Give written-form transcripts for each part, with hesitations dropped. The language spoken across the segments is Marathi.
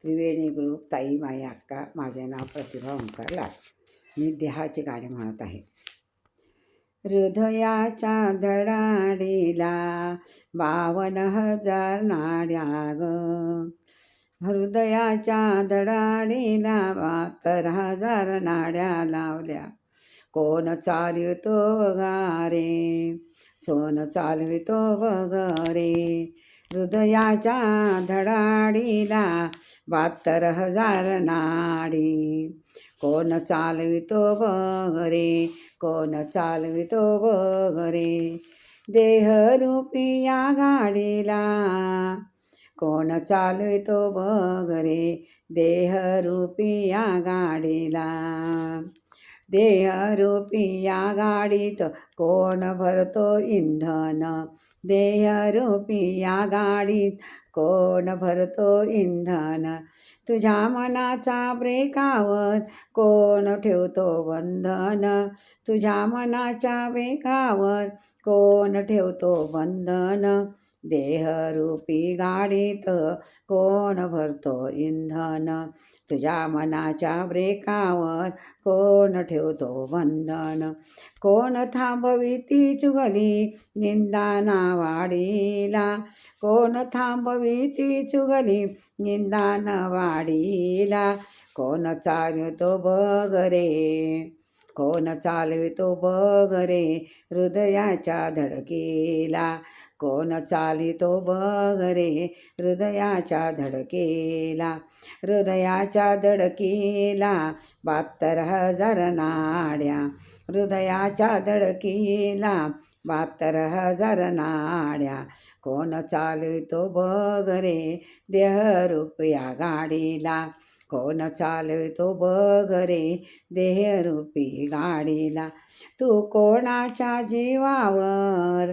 त्रिवेणी ग्रुप ताई माई अक्का. माझे नाव प्रतिभा ओंकार लाड. मी देहाची गाणी म्हणत आहे. हृदयाच्या धडाडीला 52,000 नाड्या ग. हृदयाच्या धडाडीला 72,000 नाड्या लावल्या. कोण चालवितो वगारे, कोण चालवितो वगरे. हृदयाच्या धडाडीला 72,000 नाडी. कोण चालवितो वगरे, कोण चालवितो वगरे. देहरूपी या गाडीला कोण चालवितो वगरे. देहरूपी या गाडीला. देहरूपी या गाडीत कोण भरतो इंधन. देहरूपी या गाडीत कोण भरतो इंधन. तुझ्या मनाचा ब्रेकावर कोण ठेवतो बंधन. तुझ्या मनाच्या ब्रेकावर कोण ठेवतो बंधन. देहरूपी गाडीत कोण भरतो इंधन. तुझ्या मनाच्या ब्रेकावर कोण ठेवतो बंधन. कोण थांबविती चुगली निंदाना वाडीला. कोण थांबविती चुगली निंदाना वाडीला. कोण चालवितो बगरे, कोण चालवितो बगरे. हृदयाच्या धडकीला कोण चालितो बगरे. हृदयाच्या धडकीला. हृदयाच्या धडकीला 72,000 नाड्या. हृदयाच्या धडकीला 72,000 नाड्या. कोण चालवितो बगरे. देहरूपया गाडीला. कोण चालवितो बगरे. देहरूपी गाडीला. तू कोणाच्या जीवावर,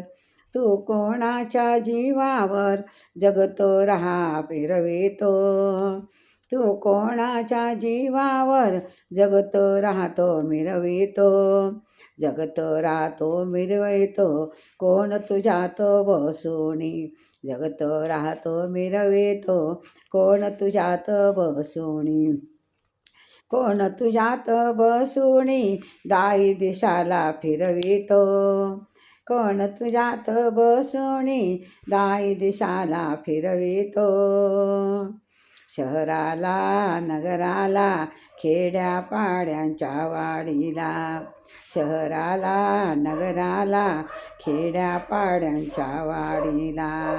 तू कोणाच्या जीवावर जगतो राहा फिरवितो. तू कोणाच्या जीवावर जगतो राहतो मिरवितो. जगतो राहतो मिरवितो कोण तुझ्यात बसूनी. जगतो राहतो मिरवितो कोण तुझ्यात बसूनी. कोण तुझ्यात बसूनी दाई दिशाला फिरवितो. कोण तुझ्यात बसूनी दाई दिशाला फिरवितो. शहराला नगराला खेड्यापाड्यांच्या वाडीला. शहराला नगराला खेड्यापाड्यांच्या वाडीला.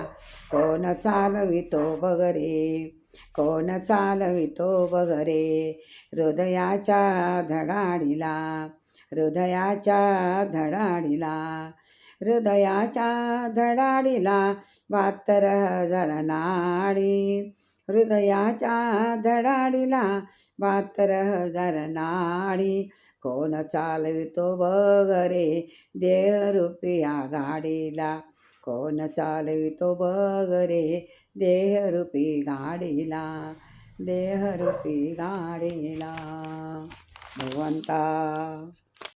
कोण चालवितो बगरे, कोण चालवितो बगरे. हृदयाच्या धडाडीला, हृदयाच्या धडाडीला. हृदयाच्या धडाडीला 72,000 नाडी. हृदयाच्या धडाडीला 72,000 नाडी. कोण चालवितो बगरे. देहरूपी या गाडीला. कोण चालवितो बगरे. देहरूपी गाडीला. देहरूपी गाडीला. भगवंता